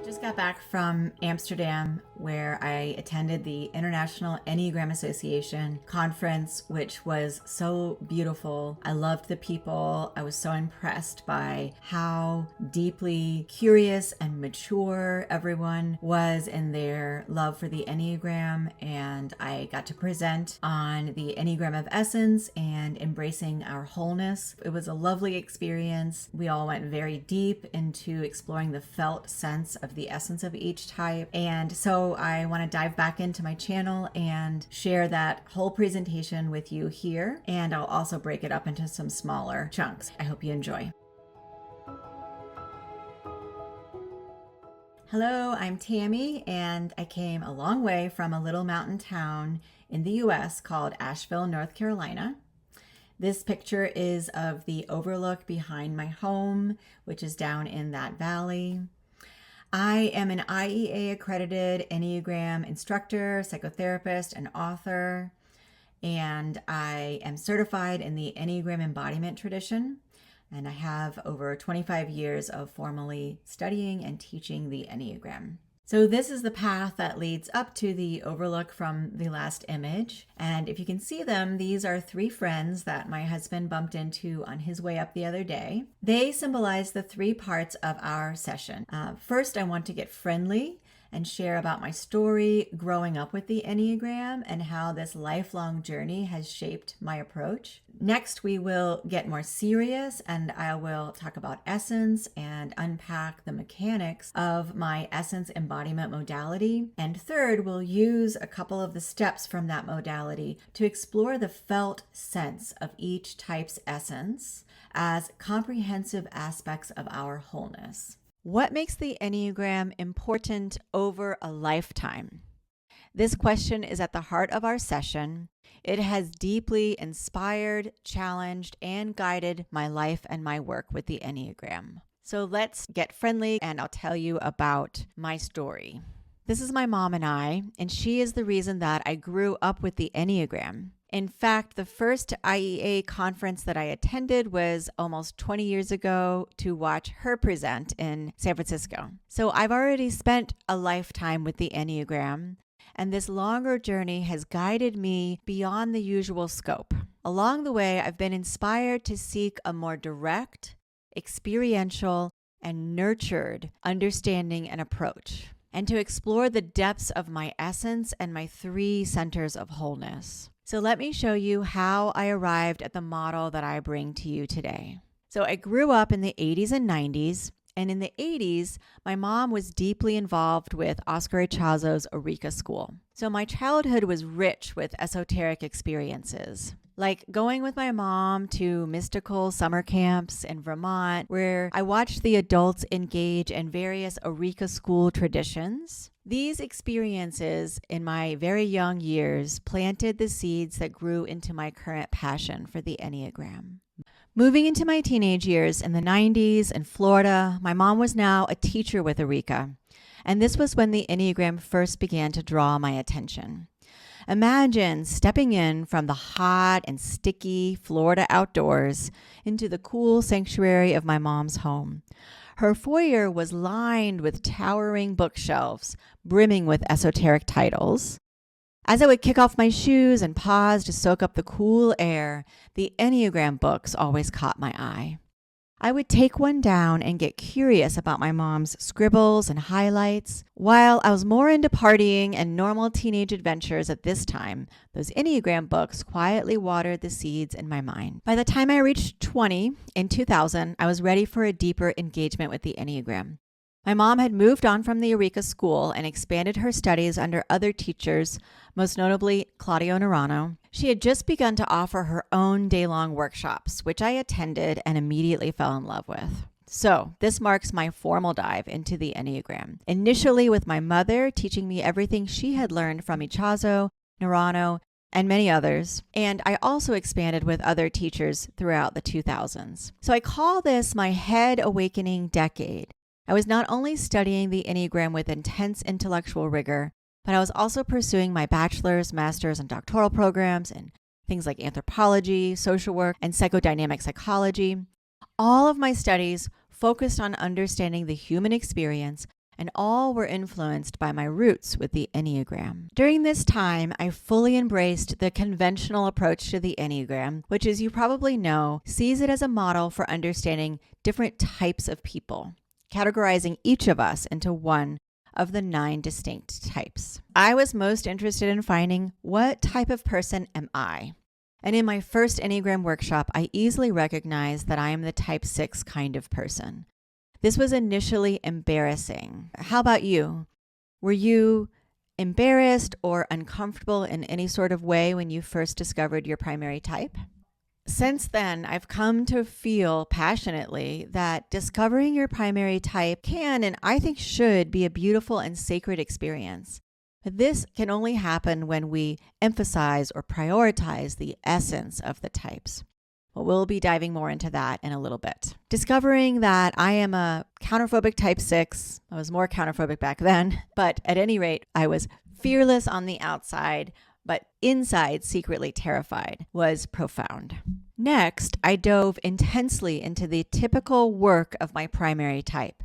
Just got back from Amsterdam, where I attended the International Enneagram Association conference, which was so beautiful. I loved the people. I was so impressed by how deeply curious and mature everyone was in their love for the Enneagram. And I got to present on the Enneagram of Essence and embracing our wholeness. It was a lovely experience. We all went very deep into exploring the felt sense of the essence of each type. And so I want to dive back into my channel and share that whole presentation with you here. And I'll also break it up into some smaller chunks. I hope you enjoy. Hello, I'm Tammy, and I came a long way from a little mountain town in the US called Asheville, North Carolina. This picture is of the overlook behind my home, which is down in that valley. I am an IEA accredited Enneagram instructor, psychotherapist, and author, and I am certified in the Enneagram embodiment tradition, and I have over 25 years of formally studying and teaching the Enneagram. So this is the path that leads up to the overlook from the last image. And if you can see them, these are three friends that my husband bumped into on his way up the other day. They symbolize the three parts of our session. First, I want to get friendly and share about my story growing up with the Enneagram and how this lifelong journey has shaped my approach. Next, we will get more serious and I will talk about essence and unpack the mechanics of my essence embodiment modality. And third, we'll use a couple of the steps from that modality to explore the felt sense of each type's essence as comprehensive aspects of our wholeness. What makes the Enneagram important over a lifetime? This question is at the heart of our session. It has deeply inspired, challenged, and guided my life and my work with the Enneagram. So let's get friendly and I'll tell you about my story. This is my mom and I, and she is the reason that I grew up with the Enneagram. In fact, the first IEA conference that I attended was almost 20 years ago to watch her present in San Francisco. So I've already spent a lifetime with the Enneagram, and this longer journey has guided me beyond the usual scope. Along the way, I've been inspired to seek a more direct, experiential, and nurtured understanding and approach, and to explore the depths of my essence and my three centers of wholeness. So let me show you how I arrived at the model that I bring to you today. So I grew up in the 80s and 90s, and in the 80s, my mom was deeply involved with Oscar Ichazo's Eureka School. So my childhood was rich with esoteric experiences, like going with my mom to mystical summer camps in Vermont, where I watched the adults engage in various Eureka School traditions. These experiences in my very young years planted the seeds that grew into my current passion for the Enneagram. Moving into my teenage years in the 90s in Florida, my mom was now a teacher with Eureka, and this was when the Enneagram first began to draw my attention. Imagine stepping in from the hot and sticky Florida outdoors into the cool sanctuary of my mom's home. Her foyer was lined with towering bookshelves, brimming with esoteric titles. As I would kick off my shoes and pause to soak up the cool air, the Enneagram books always caught my eye. I would take one down and get curious about my mom's scribbles and highlights. While I was more into partying and normal teenage adventures at this time, those Enneagram books quietly watered the seeds in my mind. By the time I reached 20 in 2000, I was ready for a deeper engagement with the Enneagram. My mom had moved on from the Eureka School and expanded her studies under other teachers, most notably Claudio Nerano. She had just begun to offer her own day-long workshops, which I attended and immediately fell in love with. So this marks my formal dive into the Enneagram, initially with my mother teaching me everything she had learned from Ichazo, Nerano, and many others. And I also expanded with other teachers throughout the 2000s. So I call this my head awakening decade. I was not only studying the Enneagram with intense intellectual rigor, but I was also pursuing my bachelor's, master's, and doctoral programs in things like anthropology, social work, and psychodynamic psychology. All of my studies focused on understanding the human experience and all were influenced by my roots with the Enneagram. During this time, I fully embraced the conventional approach to the Enneagram, which, as you probably know, sees it as a model for understanding different types of people, categorizing each of us into one of the 9 distinct types. I was most interested in finding, what type of person am I? And in my first Enneagram workshop, I easily recognized that I am the type 6 kind of person. This was initially embarrassing. How about you? Were you embarrassed or uncomfortable in any sort of way when you first discovered your primary type? Since then, I've come to feel passionately that discovering your primary type can, and I think should, be a beautiful and sacred experience. But this can only happen when we emphasize or prioritize the essence of the types. Well, we'll be diving more into that in a little bit. Discovering that I am a counterphobic type 6, I was more counterphobic back then, but at any rate, I was fearless on the outside, but inside secretly terrified, was profound. Next, I dove intensely into the typical work of my primary type,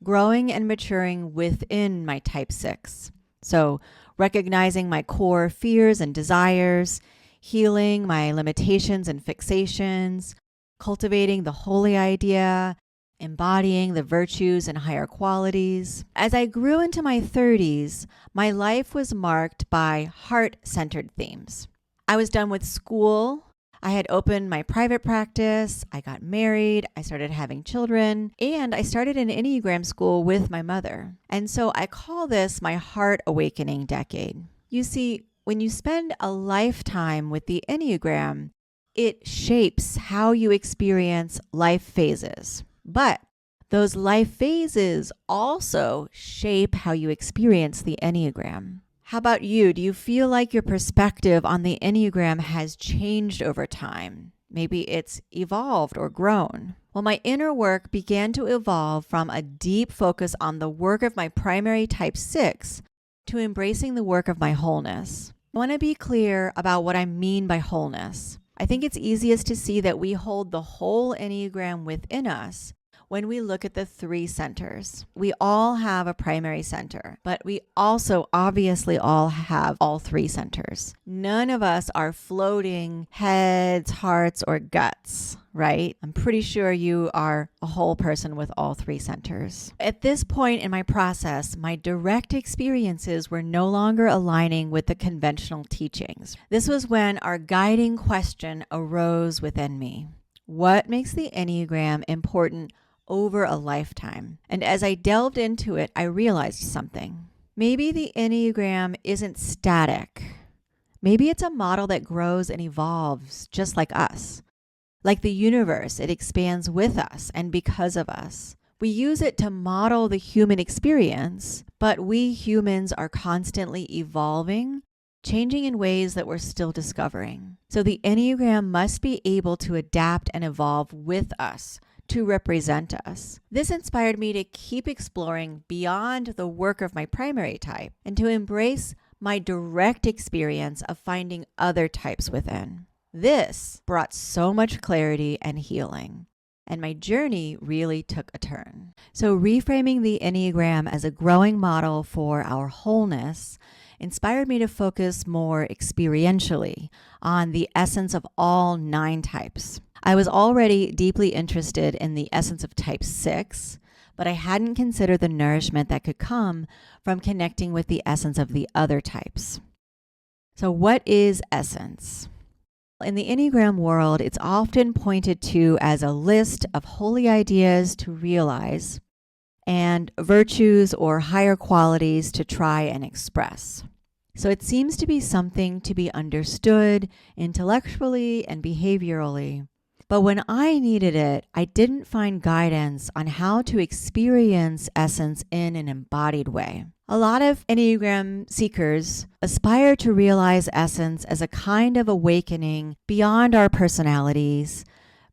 growing and maturing within my type 6. So, recognizing my core fears and desires, healing my limitations and fixations, cultivating the holy idea, embodying the virtues and higher qualities. As I grew into my 30s, my life was marked by heart-centered themes. I was done with school. I had opened my private practice. I got married. I started having children. And I started an Enneagram school with my mother. And so I call this my heart awakening decade. You see, when you spend a lifetime with the Enneagram, it shapes how you experience life phases. But those life phases also shape how you experience the Enneagram. How about you? Do you feel like your perspective on the Enneagram has changed over time? Maybe it's evolved or grown. Well, my inner work began to evolve from a deep focus on the work of my primary type 6 to embracing the work of my wholeness. I want to be clear about what I mean by wholeness. I think it's easiest to see that we hold the whole Enneagram within us when we look at the 3 centers. We all have a primary center, but we also obviously all have all 3 centers. None of us are floating heads, hearts, or guts, right? I'm pretty sure you are a whole person with all 3 centers. At this point in my process, my direct experiences were no longer aligning with the conventional teachings. This was when our guiding question arose within me. What makes the Enneagram important over a lifetime? And as I delved into it, I realized something. Maybe the Enneagram isn't static. Maybe it's a model that grows and evolves just like us. Like the universe, it expands with us and because of us. We use it to model the human experience, but we humans are constantly evolving, changing in ways that we're still discovering. So the Enneagram must be able to adapt and evolve with us, to represent us. This inspired me to keep exploring beyond the work of my primary type and to embrace my direct experience of finding other types within. This brought so much clarity and healing, and my journey really took a turn. So reframing the Enneagram as a growing model for our wholeness inspired me to focus more experientially on the essence of all 9 types. I was already deeply interested in the essence of type 6, but I hadn't considered the nourishment that could come from connecting with the essence of the other types. So what is essence? In the Enneagram world, it's often pointed to as a list of holy ideas to realize and virtues or higher qualities to try and express. So it seems to be something to be understood intellectually and behaviorally. But when I needed it, I didn't find guidance on how to experience essence in an embodied way. A lot of Enneagram seekers aspire to realize essence as a kind of awakening beyond our personalities,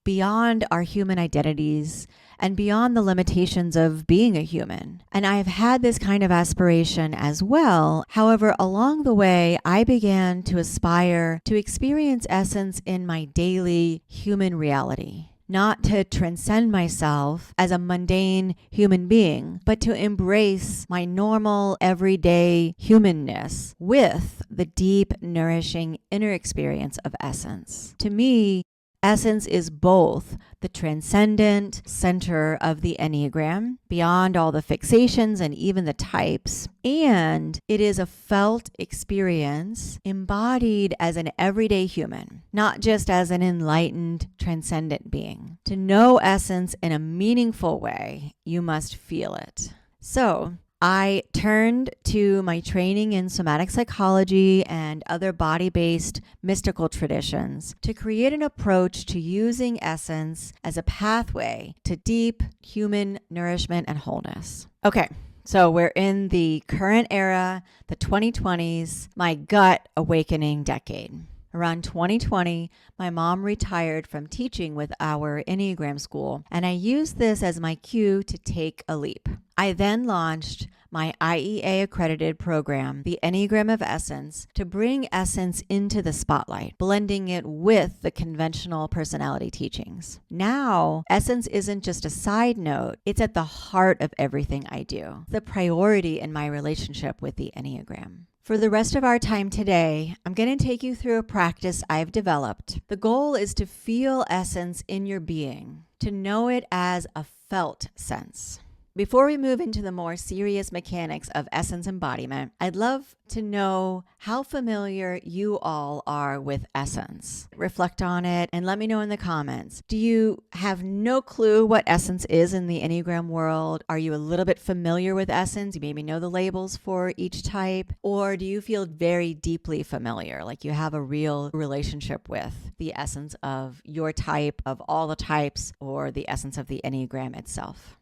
beyond our human identities, and beyond the limitations of being a human. And I've had this kind of aspiration as well. However, along the way, I began to aspire to experience essence in my daily human reality, not to transcend myself as a mundane human being, but to embrace my normal, everyday humanness with the deep, nourishing inner experience of essence. To me, essence is both the transcendent center of the Enneagram, beyond all the fixations and even the types, and it is a felt experience embodied as an everyday human, not just as an enlightened, transcendent being. To know essence in a meaningful way, you must feel it. So, I turned to my training in somatic psychology and other body-based mystical traditions to create an approach to using essence as a pathway to deep human nourishment and wholeness. Okay, so we're in the current era, the 2020s, my gut awakening decade. Around 2020, my mom retired from teaching with our Enneagram school, and I used this as my cue to take a leap. I then launched my IEA accredited program, the Enneagram of Essence, to bring essence into the spotlight, blending it with the conventional personality teachings. Now, essence isn't just a side note, it's at the heart of everything I do, the priority in my relationship with the Enneagram. For the rest of our time today, I'm going to take you through a practice I've developed. The goal is to feel essence in your being, to know it as a felt sense. Before we move into the more serious mechanics of essence embodiment, I'd love to know how familiar you all are with essence. Reflect on it and let me know in the comments. Do you have no clue what essence is in the Enneagram world? Are you a little bit familiar with essence? You maybe know the labels for each type. Or do you feel very deeply familiar, like you have a real relationship with the essence of your type, of all the types, or the essence of the Enneagram itself?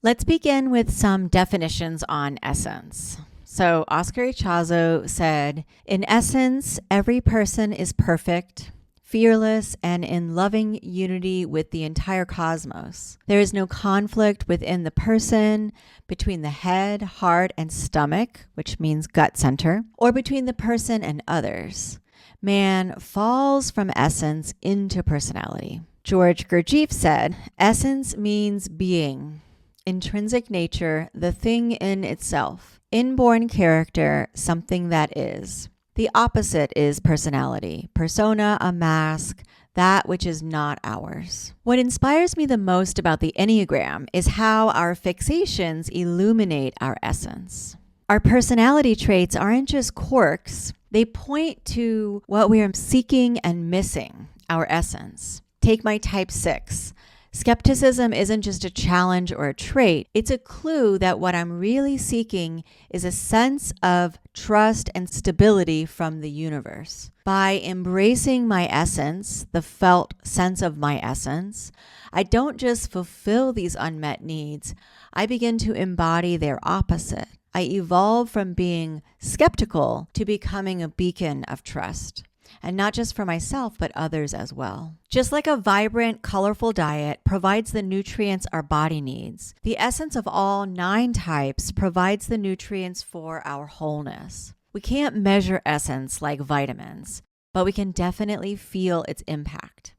Let's begin with some definitions on essence. So Oscar Ichazo said, "In essence, every person is perfect, fearless, and in loving unity with the entire cosmos. There is no conflict within the person, between the head, heart, and stomach, which means gut center, or between the person and others. Man falls from essence into personality." George Gurdjieff said, "Essence means being. Intrinsic nature, the thing in itself. Inborn character, something that is. The opposite is personality. Persona, a mask, that which is not ours." What inspires me the most about the Enneagram is how our fixations illuminate our essence. Our personality traits aren't just quirks. They point to what we are seeking and missing, our essence. Take my type 6. Skepticism isn't just a challenge or a trait. It's a clue that what I'm really seeking is a sense of trust and stability from the universe. By embracing my essence, the felt sense of my essence, I don't just fulfill these unmet needs, I begin to embody their opposite. I evolve from being skeptical to becoming a beacon of trust. And not just for myself, but others as well. Just like a vibrant, colorful diet provides the nutrients our body needs, the essence of all 9 types provides the nutrients for our wholeness. We can't measure essence like vitamins, but we can definitely feel its impact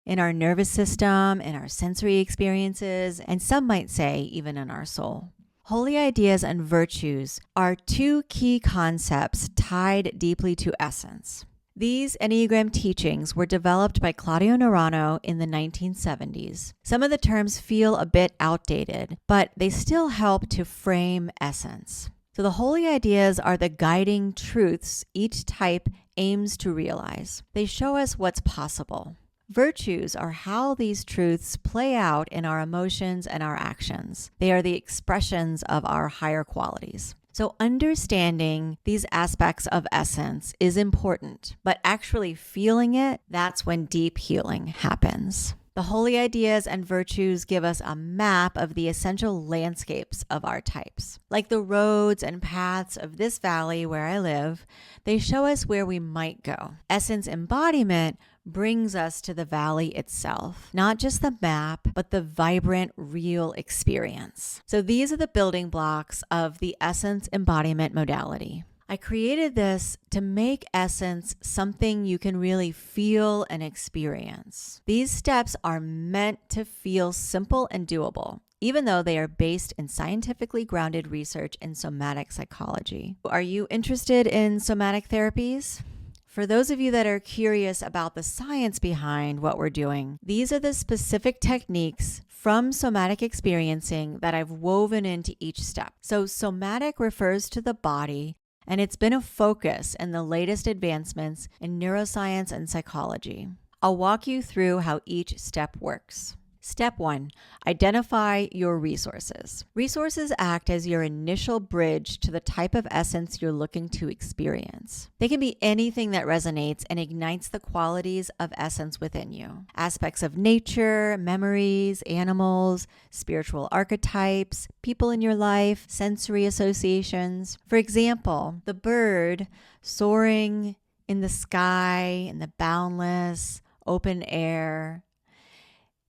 in our nervous system, in our sensory experiences, and some might say even in our soul. Holy ideas and virtues are 2 key concepts tied deeply to essence. These Enneagram teachings were developed by Claudio Naranjo in the 1970s. Some of the terms feel a bit outdated, but they still help to frame essence. So the holy ideas are the guiding truths each type aims to realize. They show us what's possible. Virtues are how these truths play out in our emotions and our actions. They are the expressions of our higher qualities. So understanding these aspects of essence is important, but actually feeling it, that's when deep healing happens. The holy ideas and virtues give us a map of the essential landscapes of our types. Like the roads and paths of this valley where I live, they show us where we might go. Essence embodiment brings us to the valley itself, not just the map, but the vibrant, real experience. So these are the building blocks of the essence embodiment modality. I created this to make Essence something you can really feel and experience. These steps are meant to feel simple and doable, even though they are based in scientifically grounded research in somatic psychology. Are you interested in somatic therapies? For those of you that are curious about the science behind what we're doing, these are the specific techniques from somatic experiencing that I've woven into each step. So somatic refers to the body, and it's been a focus in the latest advancements in neuroscience and psychology. I'll walk you through how each step works. Step 1, identify your resources. Resources act as your initial bridge to the type of essence you're looking to experience. They can be anything that resonates and ignites the qualities of essence within you. Aspects of nature, memories, animals, spiritual archetypes, people in your life, sensory associations. For example, the bird soaring in the sky, in the boundless, open air,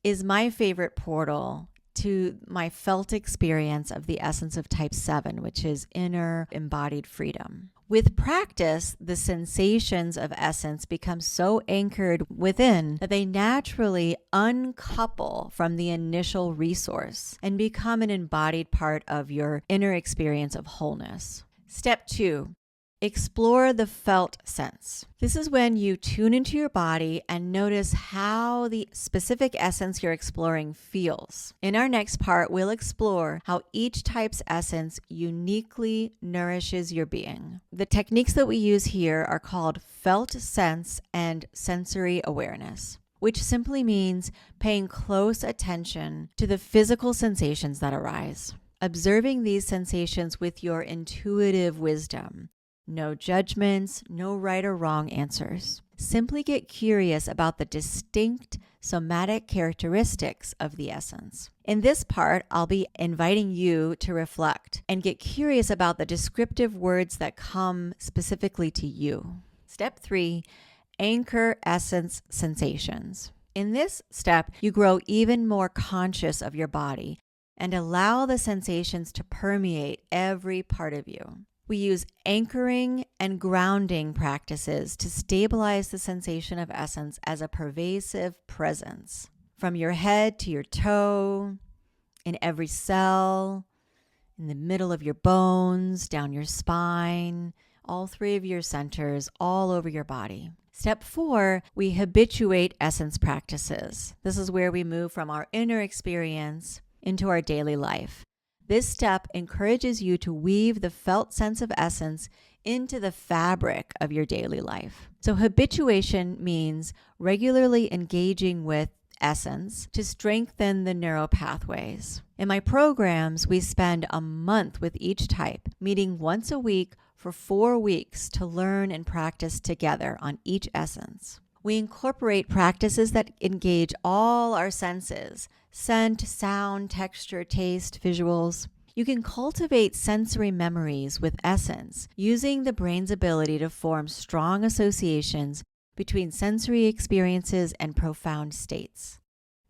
is my favorite portal to my felt experience of the essence of type 7, which is inner embodied freedom. With practice, the sensations of essence become so anchored within that they naturally uncouple from the initial resource and become an embodied part of your inner experience of wholeness. Step 2. Explore the felt sense. This is when you tune into your body and notice how the specific essence you're exploring feels. In our next part, we'll explore how each type's essence uniquely nourishes your being. The techniques that we use here are called felt sense and sensory awareness, which simply means paying close attention to the physical sensations that arise. Observing these sensations with your intuitive wisdom. No judgments, no right or wrong answers. Simply get curious about the distinct somatic characteristics of the essence. In this part, I'll be inviting you to reflect and get curious about the descriptive words that come specifically to you. Step 3, anchor essence sensations. In this step, you grow even more conscious of your body and allow the sensations to permeate every part of you. We use anchoring and grounding practices to stabilize the sensation of essence as a pervasive presence. From your head to your toe, in every cell, in the middle of your bones, down your spine, all 3 of your centers, all over your body. Step 4, we habituate essence practices. This is where we move from our inner experience into our daily life. This step encourages you to weave the felt sense of essence into the fabric of your daily life. So habituation means regularly engaging with essence to strengthen the neural pathways. In my programs, we spend a month with each type, meeting once a week for 4 weeks to learn and practice together on each essence. We incorporate practices that engage all our senses: scent, sound, texture, taste, visuals. You can cultivate sensory memories with essence, using the brain's ability to form strong associations between sensory experiences and profound states.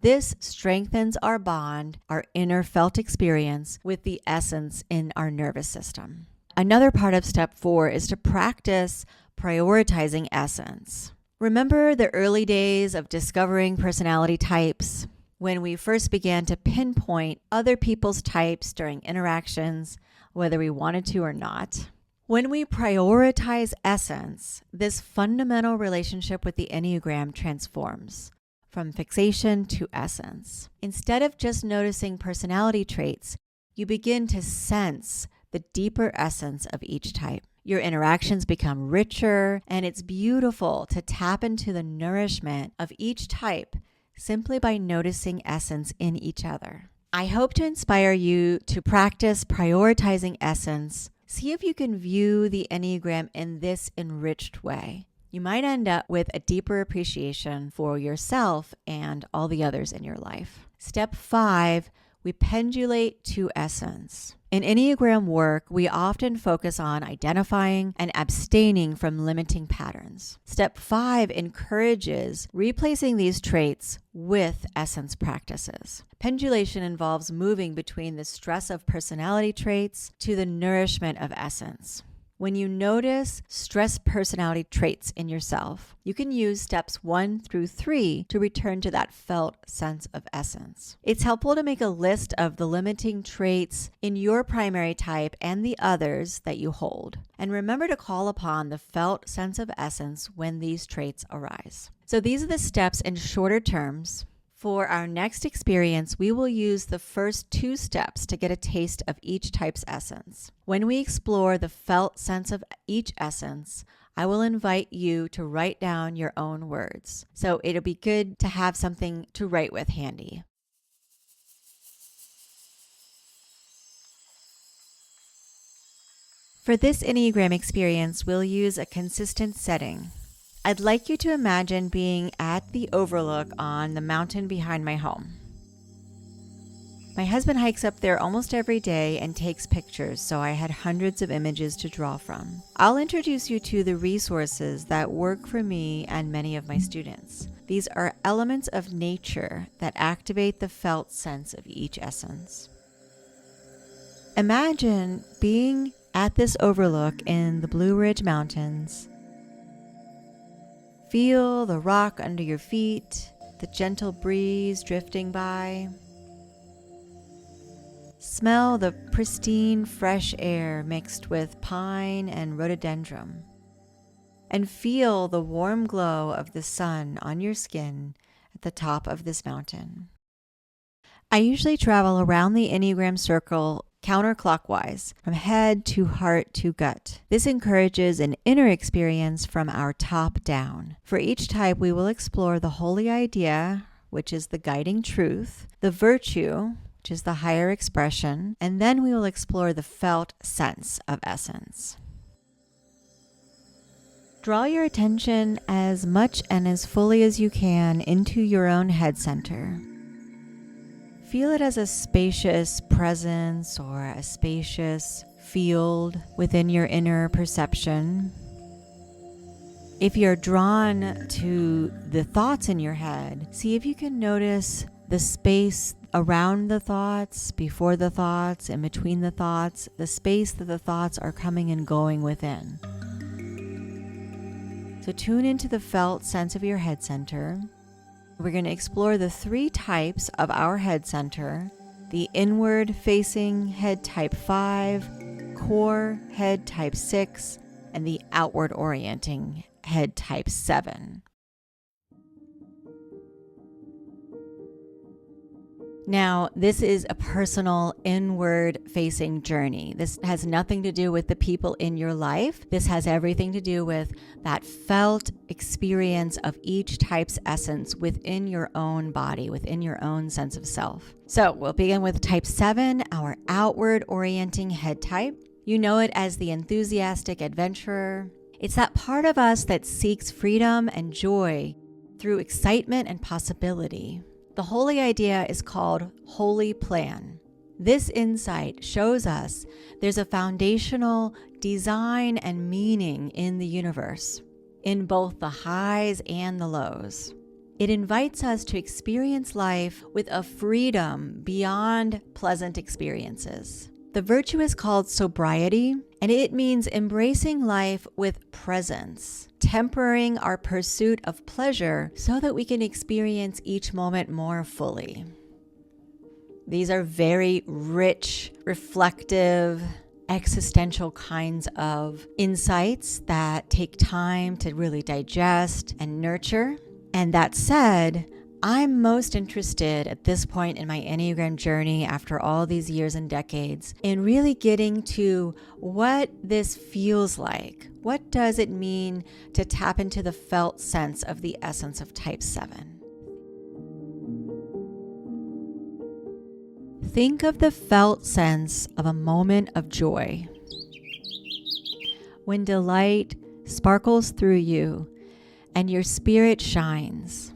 This strengthens our bond, our inner felt experience, with the essence in our nervous system. Another part of step 4 is to practice prioritizing essence. Remember the early days of discovering personality types, when we first began to pinpoint other people's types during interactions, whether we wanted to or not? When we prioritize essence, this fundamental relationship with the Enneagram transforms from fixation to essence. Instead of just noticing personality traits, you begin to sense the deeper essence of each type. Your interactions become richer, and it's beautiful to tap into the nourishment of each type simply by noticing essence in each other. I hope to inspire you to practice prioritizing essence. See if you can view the Enneagram in this enriched way. You might end up with a deeper appreciation for yourself and all the others in your life. Step 5, we pendulate to essence. In Enneagram work, we often focus on identifying and abstaining from limiting patterns. Step 5 encourages replacing these traits with essence practices. Pendulation involves moving between the stress of personality traits to the nourishment of essence. When you notice stress personality traits in yourself, you can use steps 1 through 3 to return to that felt sense of essence. It's helpful to make a list of the limiting traits in your primary type and the others that you hold. And remember to call upon the felt sense of essence when these traits arise. So these are the steps in shorter terms. For our next experience, we will use the first 2 steps to get a taste of each type's essence. When we explore the felt sense of each essence, I will invite you to write down your own words. So it'll be good to have something to write with handy. For this Enneagram experience, we'll use a consistent setting. I'd like you to imagine being at the overlook on the mountain behind my home. My husband hikes up there almost every day and takes pictures, so I had hundreds of images to draw from. I'll introduce you to the resources that work for me and many of my students. These are elements of nature that activate the felt sense of each essence. Imagine being at this overlook in the Blue Ridge Mountains. Feel the rock under your feet, the gentle breeze drifting by. Smell the pristine, fresh air mixed with pine and rhododendron. And feel the warm glow of the sun on your skin at the top of this mountain. I usually travel around the Enneagram circle counterclockwise, from head to heart to gut. This encourages an inner experience from our top down. For each type, we will explore the holy idea, which is the guiding truth, the virtue, which is the higher expression, and then we will explore the felt sense of essence. Draw your attention as much and as fully as you can into your own head center. Feel it as a spacious presence or a spacious field within your inner perception. If you're drawn to the thoughts in your head, see if you can notice the space around the thoughts, before the thoughts, in between the thoughts, the space that the thoughts are coming and going within. So tune into the felt sense of your head center. We're going to explore the 3 types of our head center: the inward facing head type 5, core head type 6, and the outward orienting head type 7. Now, this is a personal inward-facing journey. This has nothing to do with the people in your life. This has everything to do with that felt experience of each type's essence within your own body, within your own sense of self. So we'll begin with type 7, our outward-orienting head type. You know it as the enthusiastic adventurer. It's that part of us that seeks freedom and joy through excitement and possibility. The holy idea is called holy plan. This insight shows us there's a foundational design and meaning in the universe, in both the highs and the lows. It invites us to experience life with a freedom beyond pleasant experiences. The virtue is called sobriety, and it means embracing life with presence, tempering our pursuit of pleasure so that we can experience each moment more fully. These are very rich, reflective, existential kinds of insights that take time to really digest and nurture. And that said, I'm most interested at this point in my Enneagram journey, after all these years and decades, in really getting to what this feels like. What does it mean to tap into the felt sense of the essence of type 7? Think of the felt sense of a moment of joy. When delight sparkles through you and your spirit shines.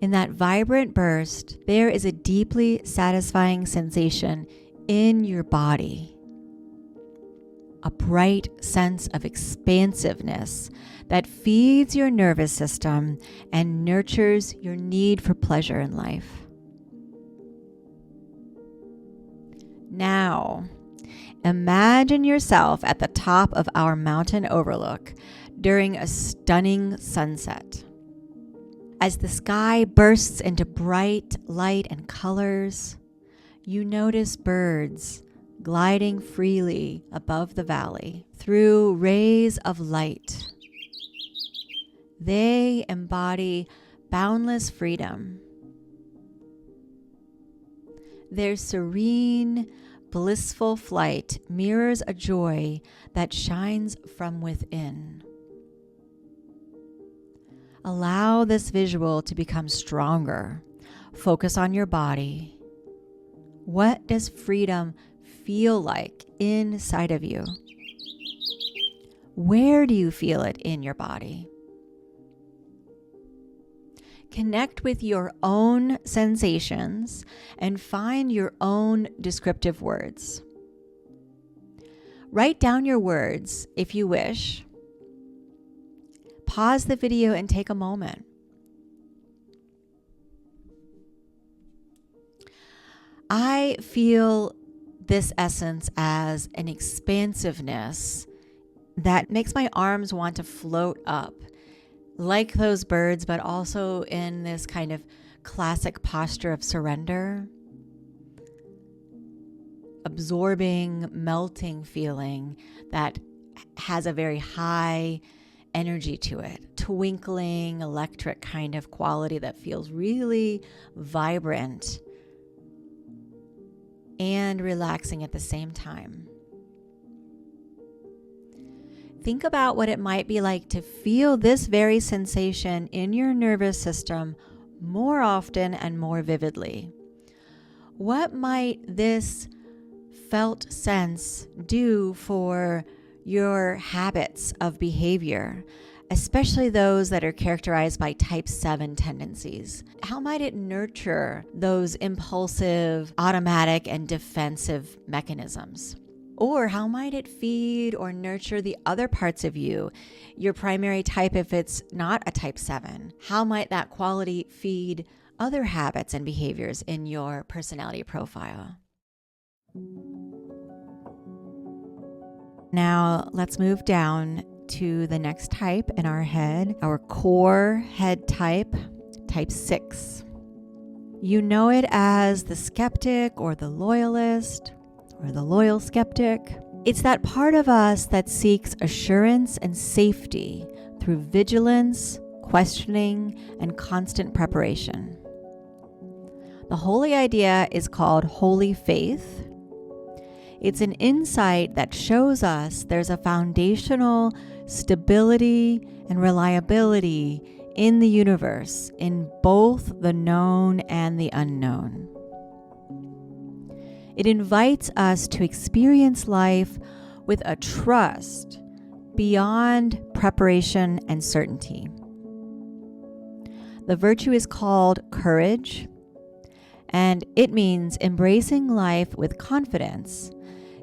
In that vibrant burst, there is a deeply satisfying sensation in your body. A bright sense of expansiveness that feeds your nervous system and nurtures your need for pleasure in life. Now, Imagine yourself at the top of our mountain overlook during a stunning sunset. As the sky bursts into bright light and colors, you notice birds gliding freely above the valley through rays of light. They embody boundless freedom. Their serene, blissful flight mirrors a joy that shines from within. Allow this visual to become stronger. Focus on your body. What does freedom feel like inside of you? Where do you feel it in your body? Connect with your own sensations and find your own descriptive words. Write down your words if you wish. Pause the video and take a moment. I feel this essence as an expansiveness that makes my arms want to float up, like those birds, but also in this kind of classic posture of surrender, absorbing, melting feeling that has a very high energy to it, twinkling, electric kind of quality that feels really vibrant and relaxing at the same time. Think about what it might be like to feel this very sensation in your nervous system more often and more vividly. What might this felt sense do for your habits of behavior, especially those that are characterized by type 7 tendencies? How might it nurture those impulsive, automatic, and defensive mechanisms? Or how might it feed or nurture the other parts of you, your primary type if it's not a type 7? How might that quality feed other habits and behaviors in your personality profile? Now, let's move down to the next type in our head, our core head type, type 6. You know it as the skeptic or the loyalist or the loyal skeptic. It's that part of us that seeks assurance and safety through vigilance, questioning, and constant preparation. The holy idea is called holy faith. It's an insight that shows us there's a foundational stability and reliability in the universe, in both the known and the unknown. It invites us to experience life with a trust beyond preparation and certainty. The virtue is called courage, and it means embracing life with confidence,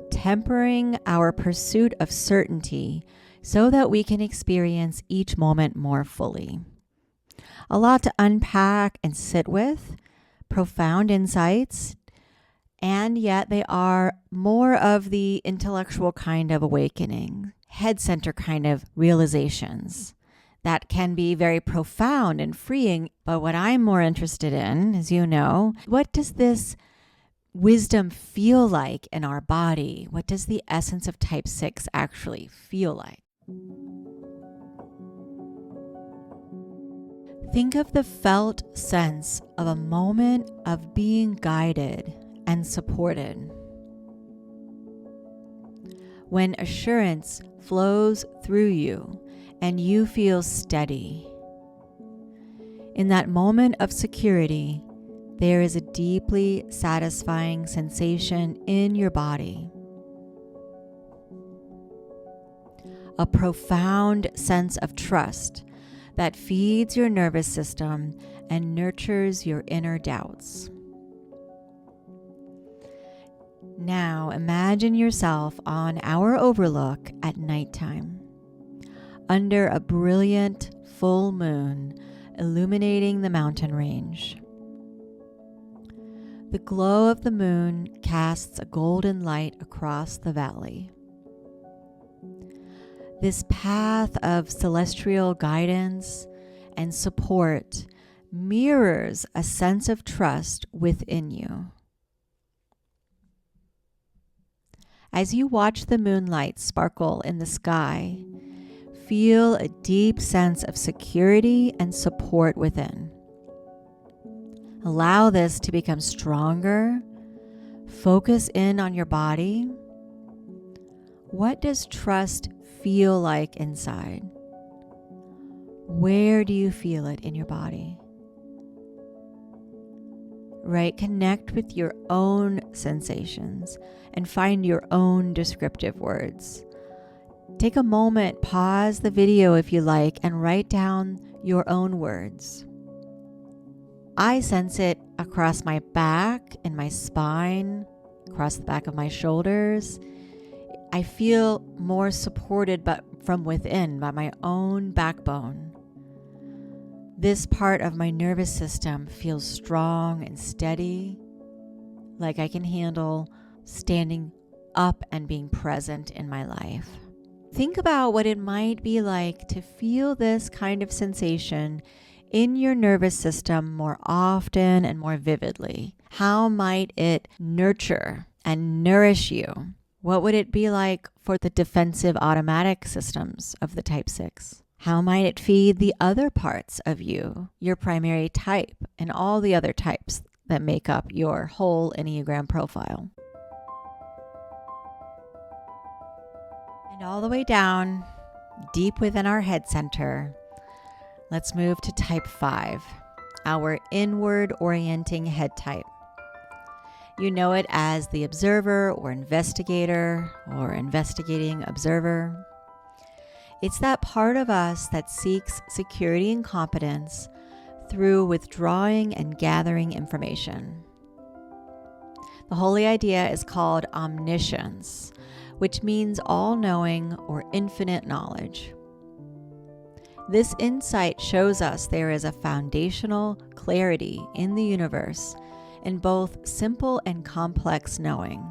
tempering our pursuit of certainty so that we can experience each moment more fully. A lot to unpack and sit with, profound insights, and yet they are more of the intellectual kind of awakening, head center kind of realizations that can be very profound and freeing. But what I'm more interested in, as you know, what does this wisdom feel like in our body? What does the essence of type 6 actually feel like? Think of the felt sense of a moment of being guided and supported. When assurance flows through you and you feel steady. In that moment of security, there is a deeply satisfying sensation in your body. A profound sense of trust that feeds your nervous system and nurtures your inner doubts. Now imagine yourself on our overlook at nighttime, under a brilliant full moon illuminating the mountain range. The glow of the moon casts a golden light across the valley. This path of celestial guidance and support mirrors a sense of trust within you. As you watch the moonlight sparkle in the sky, feel a deep sense of security and support within. Allow this to become stronger. Focus in on your body. What does trust feel like inside? Where do you feel it in your body? Right? Connect with your own sensations and find your own descriptive words. Take a moment, pause the video if you like, and write down your own words. I sense it across my back and my spine, across the back of my shoulders. I feel more supported but from within by my own backbone. This part of my nervous system feels strong and steady, like I can handle standing up and being present in my life. Think about what it might be like to feel this kind of sensation in your nervous system more often and more vividly. How might it nurture and nourish you? What would it be like for the defensive automatic systems of the type 6? How might it feed the other parts of you, your primary type, and all the other types that make up your whole Enneagram profile? And all the way down, deep within our head center, let's move to type 5, our inward orienting head type. You know it as the observer or investigator or investigating observer. It's that part of us that seeks security and competence through withdrawing and gathering information. The holy idea is called omniscience, which means all-knowing or infinite knowledge. This insight shows us there is a foundational clarity in the universe in both simple and complex knowing.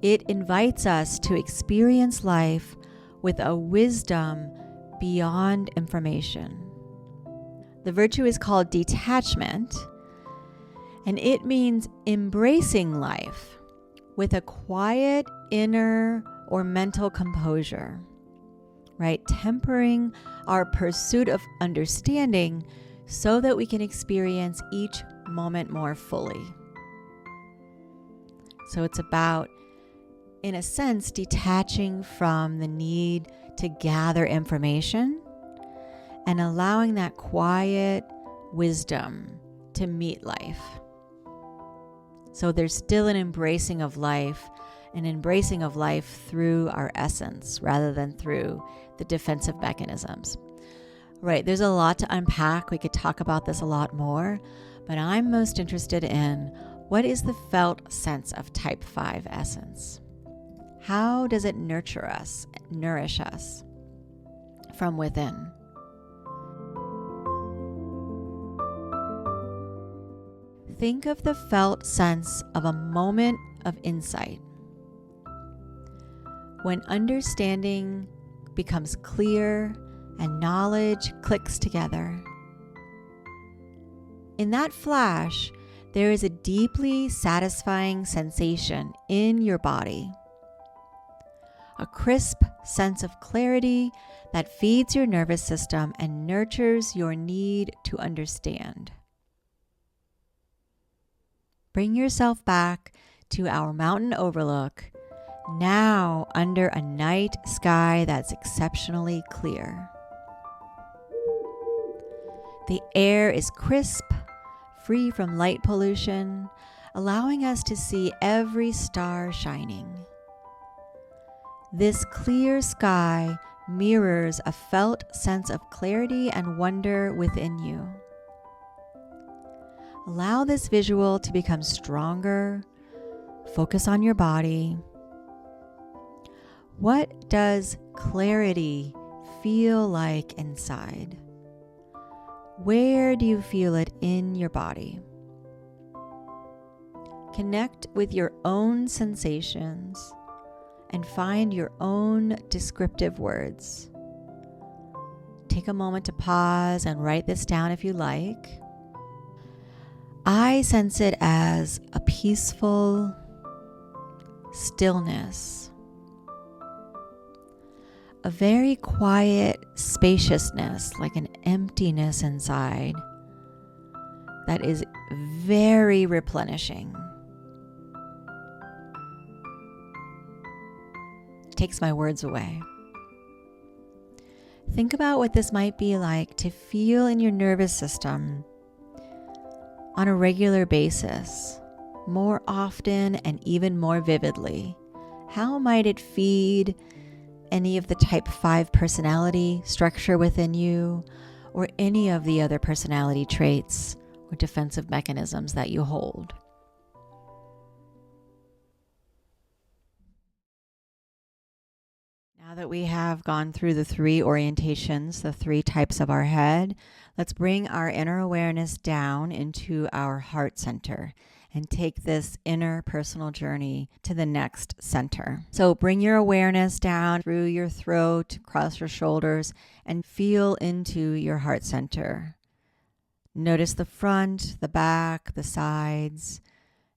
It invites us to experience life with a wisdom beyond information. The virtue is called detachment, and it means embracing life with a quiet inner or mental composure, right? Tempering our pursuit of understanding so that we can experience each moment more fully. So it's about, in a sense, detaching from the need to gather information and allowing that quiet wisdom to meet life. So there's still an embracing of life through our essence rather than through the defensive mechanisms. Right, there's a lot to unpack. We could talk about this a lot more, but I'm most interested in what is the felt sense of type 5 essence? How does it nurture us, nourish us from within? Think of the felt sense of a moment of insight. When understanding becomes clear and knowledge clicks together. In that flash, there is a deeply satisfying sensation in your body. A crisp sense of clarity that feeds your nervous system and nurtures your need to understand. Bring yourself back to our mountain overlook, now under a night sky that's exceptionally clear. The air is crisp, free from light pollution, allowing us to see every star shining. This clear sky mirrors a felt sense of clarity and wonder within you. Allow this visual to become stronger. Focus on your body. What does clarity feel like inside? Where do you feel it in your body? Connect with your own sensations and find your own descriptive words. Take a moment to pause and write this down if you like. I sense it as a peaceful stillness, a very quiet spaciousness, like an emptiness inside that is very replenishing. It takes my words away. Think about what this might be like to feel in your nervous system on a regular basis, more often and even more vividly. How might it feed any of the type 5 personality structure within you, or any of the other personality traits or defensive mechanisms that you hold? Now that we have gone through the 3 orientations, the 3 types of our head, let's bring our inner awareness down into our heart center and take this inner personal journey to the next center. So bring your awareness down through your throat, across your shoulders, and feel into your heart center. Notice the front, the back, the sides,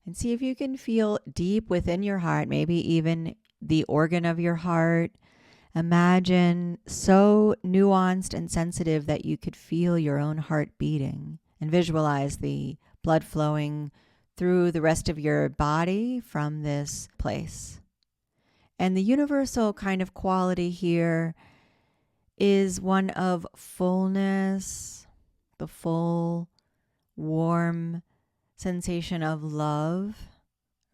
and see if you can feel deep within your heart, maybe even the organ of your heart. Imagine so nuanced and sensitive that you could feel your own heart beating, and visualize the blood flowing through the rest of your body from this place. And the universal kind of quality here is one of fullness, the full, warm sensation of love,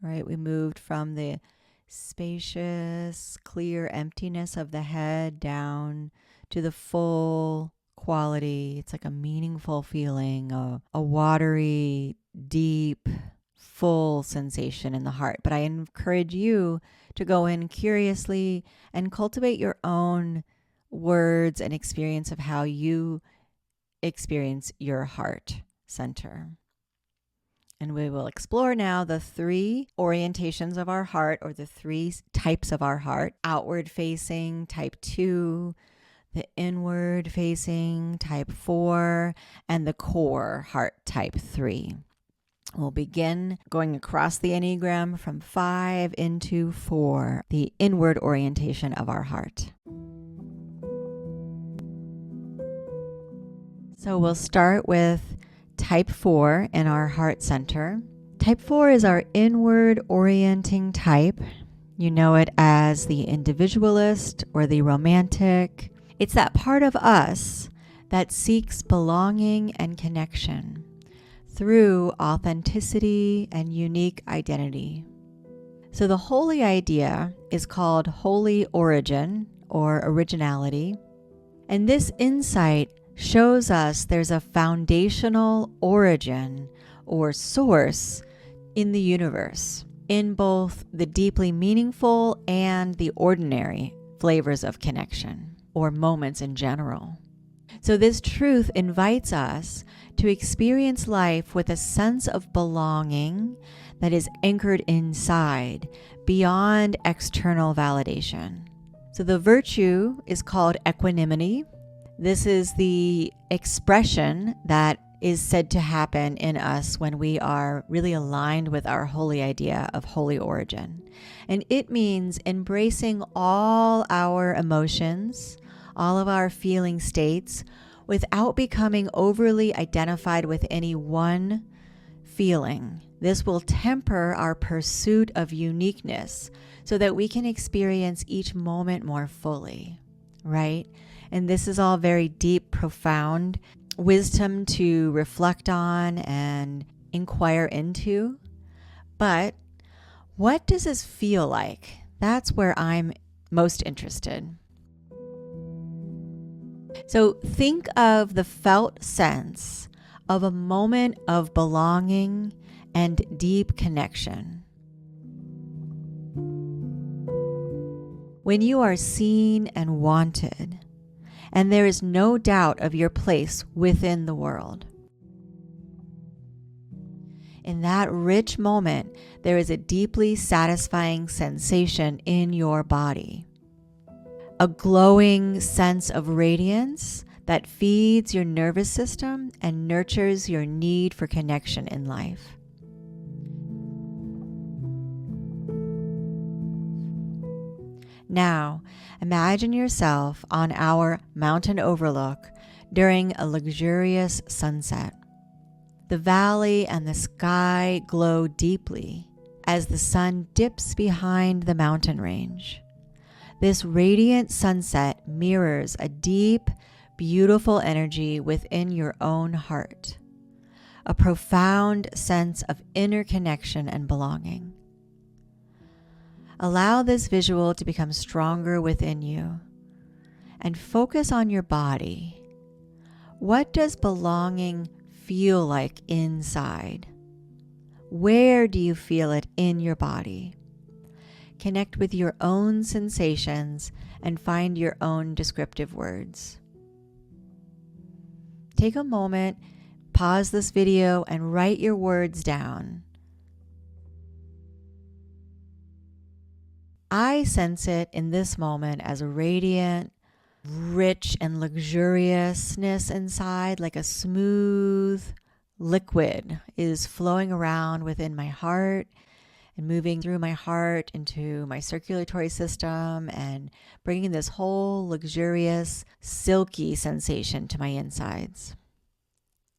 right? We moved from the spacious, clear emptiness of the head down to the full quality. It's like a meaningful feeling, a watery, deep, full sensation in the heart. But I encourage you to go in curiously and cultivate your own words and experience of how you experience your heart center. And we will explore now the 3 orientations of our heart, or the 3 types of our heart: outward facing, type 2, the inward facing, type 4, and the core heart, type 3. We'll begin going across the Enneagram from 5 into 4, the inward orientation of our heart. So we'll start with type 4 in our heart center. Type 4 is our inward orienting type. You know it as the individualist or the romantic. It's that part of us that seeks belonging and connection through authenticity and unique identity. So the holy idea is called holy origin or originality. And this insight shows us there's a foundational origin or source in the universe, in both the deeply meaningful and the ordinary flavors of connection or moments in general. So this truth invites us to experience life with a sense of belonging that is anchored inside, beyond external validation. So the virtue is called equanimity. This is the expression that is said to happen in us when we are really aligned with our holy idea of holy origin. And it means embracing all our emotions, all of our feeling states, without becoming overly identified with any one feeling. This will temper our pursuit of uniqueness so that we can experience each moment more fully, right? And this is all very deep, profound wisdom to reflect on and inquire into. But what does this feel like? That's where I'm most interested. So think of the felt sense of a moment of belonging and deep connection. When you are seen and wanted, and there is no doubt of your place within the world. In that rich moment, there is a deeply satisfying sensation in your body. A glowing sense of radiance that feeds your nervous system and nurtures your need for connection in life. Now, imagine yourself on our mountain overlook during a luxurious sunset. The valley and the sky glow deeply as the sun dips behind the mountain range. This radiant sunset mirrors a deep, beautiful energy within your own heart, a profound sense of inner connection and belonging. Allow this visual to become stronger within you and focus on your body. What does belonging feel like inside? Where do you feel it in your body? Connect with your own sensations and find your own descriptive words. Take a moment, pause this video, and write your words down. I sense it in this moment as a radiant, rich, and luxuriousness inside, like a smooth liquid is flowing around within my heart and moving through my heart into my circulatory system and bringing this whole luxurious, silky sensation to my insides.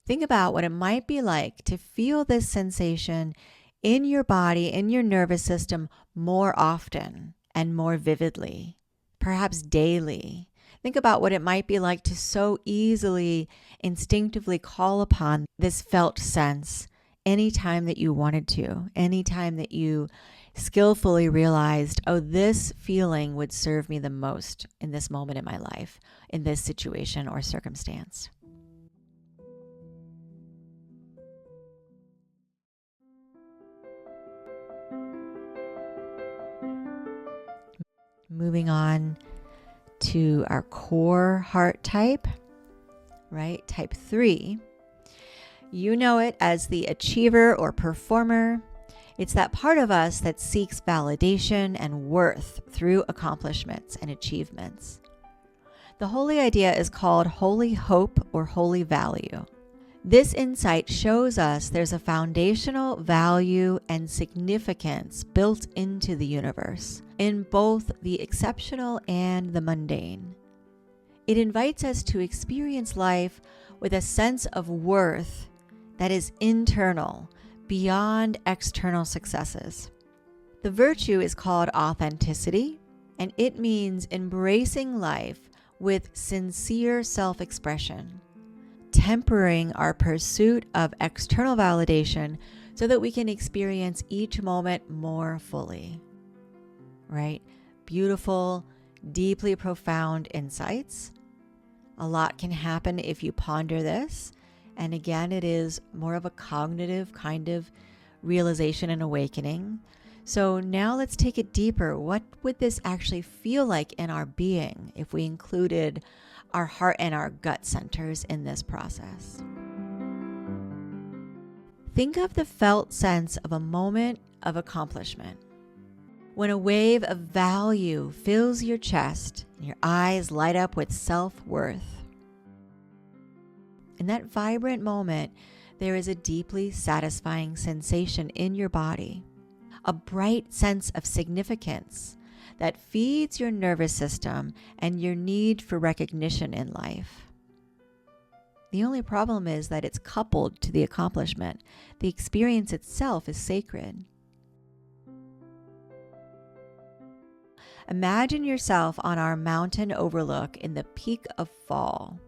Think about what it might be like to feel this sensation in your body, in your nervous system more often and more vividly, perhaps daily. Think about what it might be like to so easily, instinctively call upon this felt sense anytime that you wanted to, anytime that you skillfully realized, oh, this feeling would serve me the most in this moment in my life, in this situation or circumstance. Moving on to our core heart type, right? Type 3. You know it as the achiever or performer. It's that part of us that seeks validation and worth through accomplishments and achievements. The holy idea is called holy hope or holy value. This insight shows us there's a foundational value and significance built into the universe, in both the exceptional and the mundane. It invites us to experience life with a sense of worth that is internal, beyond external successes. The virtue is called authenticity, and it means embracing life with sincere self-expression, tempering our pursuit of external validation so that we can experience each moment more fully. Right? Beautiful, deeply profound insights. A lot can happen if you ponder this. And again, it is more of a cognitive kind of realization and awakening. So now let's take it deeper. What would this actually feel like in our being if we included our heart and our gut centers in this process? Think of the felt sense of a moment of accomplishment. When a wave of value fills your chest and your eyes light up with self-worth. In that vibrant moment, there is a deeply satisfying sensation in your body, a bright sense of significance that feeds your nervous system and your need for recognition in life. The only problem is that it's coupled to the accomplishment. The experience itself is sacred. Imagine yourself on our mountain overlook in the peak of fall.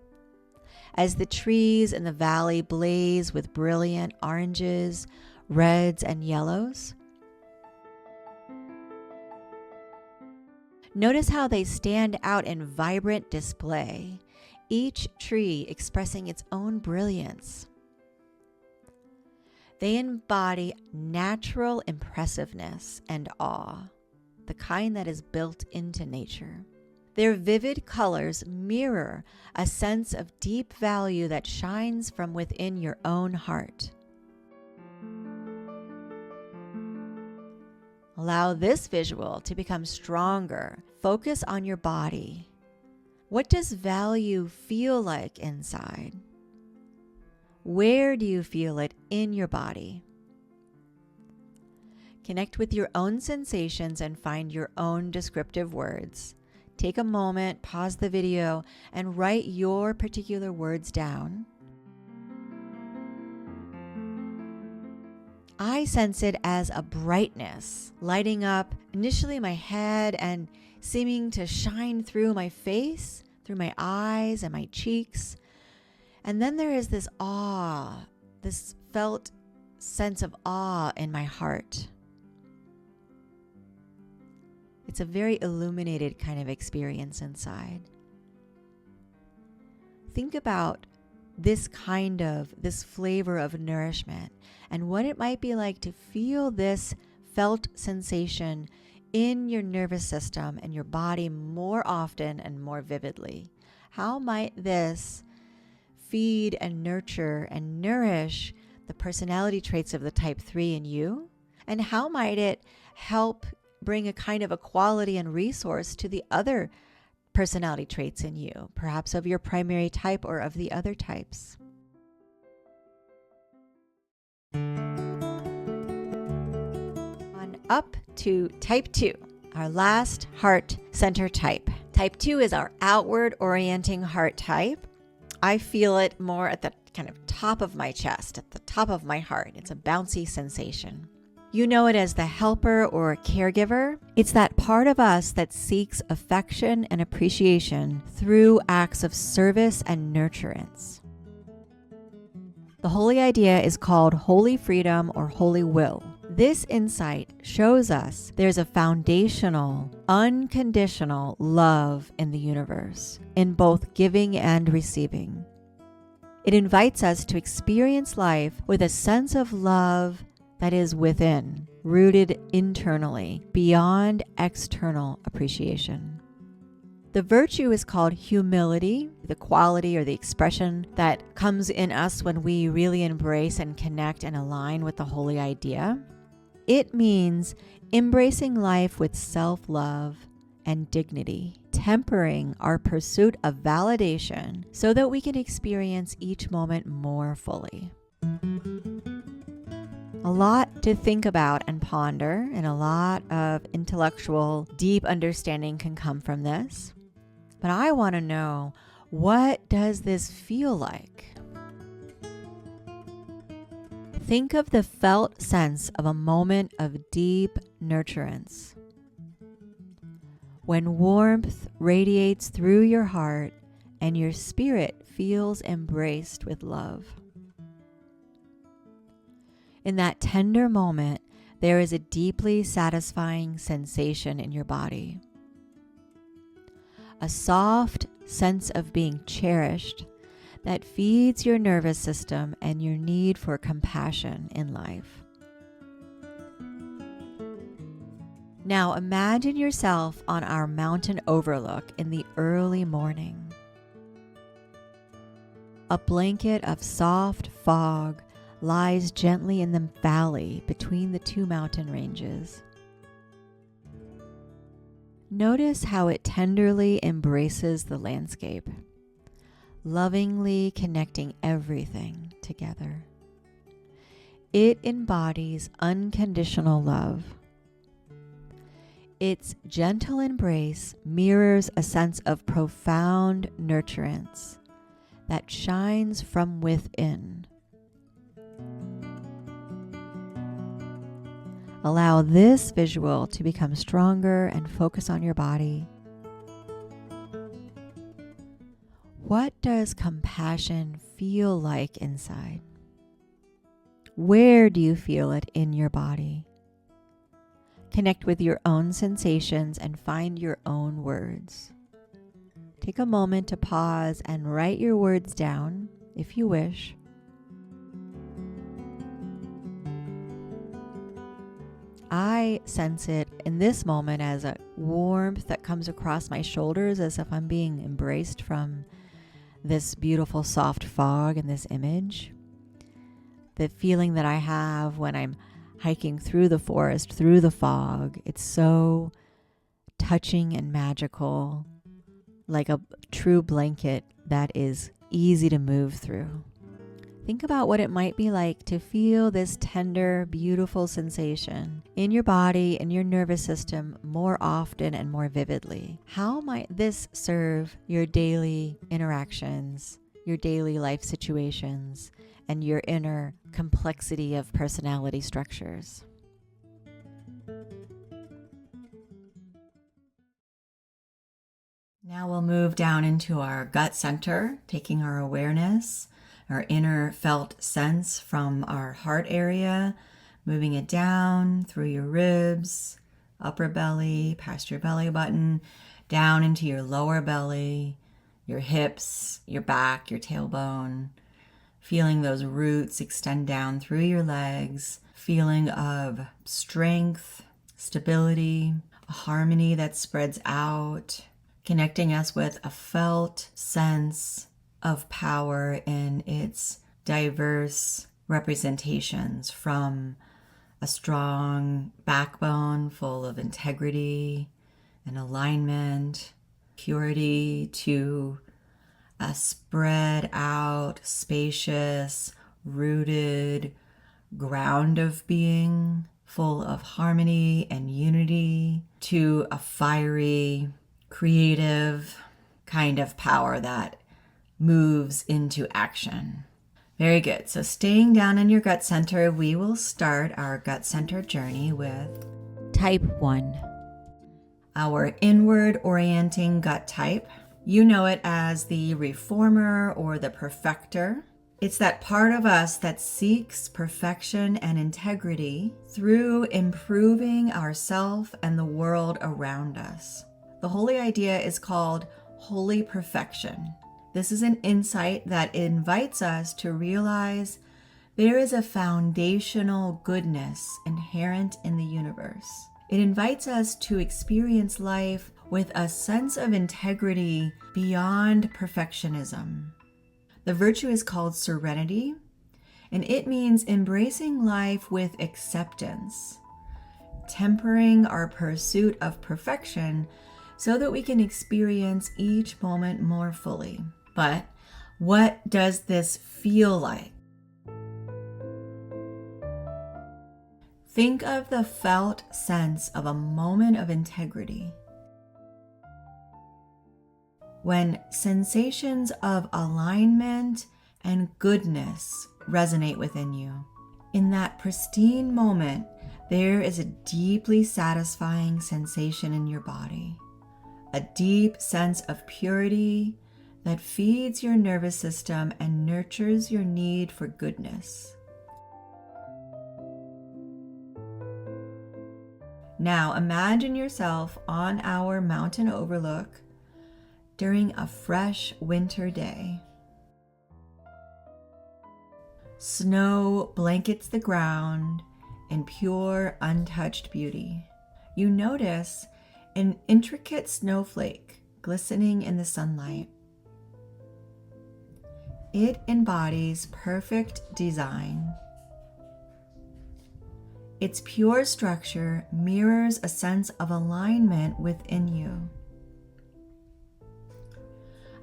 As the trees in the valley blaze with brilliant oranges, reds, and yellows. Notice how they stand out in vibrant display, each tree expressing its own brilliance. They embody natural impressiveness and awe, the kind that is built into nature. Their vivid colors mirror a sense of deep value that shines from within your own heart. Allow this visual to become stronger. Focus on your body. What does value feel like inside? Where do you feel it in your body? Connect with your own sensations and find your own descriptive words. Take a moment, pause the video, and write your particular words down. I sense it as a brightness, lighting up initially my head and seeming to shine through my face, through my eyes and my cheeks. And then there is this awe, this felt sense of awe in my heart. It's a very illuminated kind of experience inside. Think about this flavor of nourishment and what it might be like to feel this felt sensation in your nervous system and your body more often and more vividly. How might this feed and nurture and nourish the personality traits of the type 3 in you? And how might it help bring a kind of a quality and resource to the other personality traits in you, perhaps of your primary type or of the other types? On up to type 2, our last heart center type. Type 2 is our outward orienting heart type. I feel it more at the kind of top of my chest, at the top of my heart. It's a bouncy sensation. You know it as the helper or caregiver. It's that part of us that seeks affection and appreciation through acts of service and nurturance. The holy idea is called holy freedom or holy will. This insight shows us there's a foundational, unconditional love in the universe, in both giving and receiving. It invites us to experience life with a sense of love that is within, rooted internally, beyond external appreciation. The virtue is called humility, the quality or the expression that comes in us when we really embrace and connect and align with the holy idea. It means embracing life with self-love and dignity, tempering our pursuit of validation so that we can experience each moment more fully. A lot to think about and ponder, and a lot of intellectual, deep understanding can come from this. But I want to know, what does this feel like? Think of the felt sense of a moment of deep nurturance. When warmth radiates through your heart and your spirit feels embraced with love. In that tender moment, there is a deeply satisfying sensation in your body. A soft sense of being cherished that feeds your nervous system and your need for compassion in life. Now imagine yourself on our mountain overlook in the early morning. A blanket of soft fog lies gently in the valley between the two mountain ranges. Notice how it tenderly embraces the landscape, lovingly connecting everything together. It embodies unconditional love. Its gentle embrace mirrors a sense of profound nurturance that shines from within. Allow this visual to become stronger and focus on your body. What does compassion feel like inside? Where do you feel it in your body? Connect with your own sensations and find your own words. Take a moment to pause and write your words down if you wish. I sense it in this moment as a warmth that comes across my shoulders as if I'm being embraced from this beautiful soft fog in this image. The feeling that I have when I'm hiking through the forest, through the fog, it's so touching and magical, like a true blanket that is easy to move through. Think about what it might be like to feel this tender, beautiful sensation in your body and your nervous system more often and more vividly. How might this serve your daily interactions, your daily life situations, and your inner complexity of personality structures? Now we'll move down into our gut center, taking our awareness, our inner felt sense from our heart area, moving it down through your ribs, upper belly, past your belly button, down into your lower belly, your hips, your back, your tailbone, feeling those roots extend down through your legs, feeling of strength, stability, a harmony that spreads out, connecting us with a felt sense of power in its diverse representations, from a strong backbone full of integrity and alignment, purity, to a spread out, spacious, rooted ground of being, full of harmony and unity, to a fiery, creative kind of power that moves into action. Very good. So staying down in your gut center, we will start our gut center journey with type 1, our inward orienting gut type. You know it as the reformer or the perfecter. It's that part of us that seeks perfection and integrity through improving ourselves and the world around us. The holy idea is called holy perfection. This is an insight that invites us to realize there is a foundational goodness inherent in the universe. It invites us to experience life with a sense of integrity beyond perfectionism. The virtue is called serenity, and it means embracing life with acceptance, tempering our pursuit of perfection so that we can experience each moment more fully. But what does this feel like? Think of the felt sense of a moment of integrity, when sensations of alignment and goodness resonate within you. In that pristine moment, there is a deeply satisfying sensation in your body, a deep sense of purity that feeds your nervous system and nurtures your need for goodness. Now imagine yourself on our mountain overlook during a fresh winter day. Snow blankets the ground in pure, untouched beauty. You notice an intricate snowflake glistening in the sunlight. It embodies perfect design. Its pure structure mirrors a sense of alignment within you.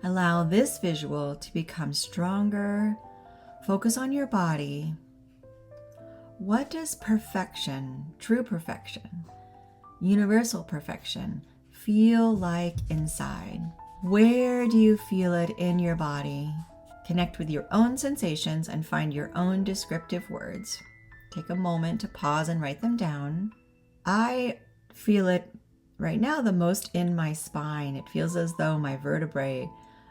Allow this visual to become stronger. Focus on your body. What does perfection, true perfection, universal perfection, feel like inside? Where do you feel it in your body? Connect with your own sensations and find your own descriptive words. Take a moment to pause and write them down. I feel it right now the most in my spine. It feels as though my vertebrae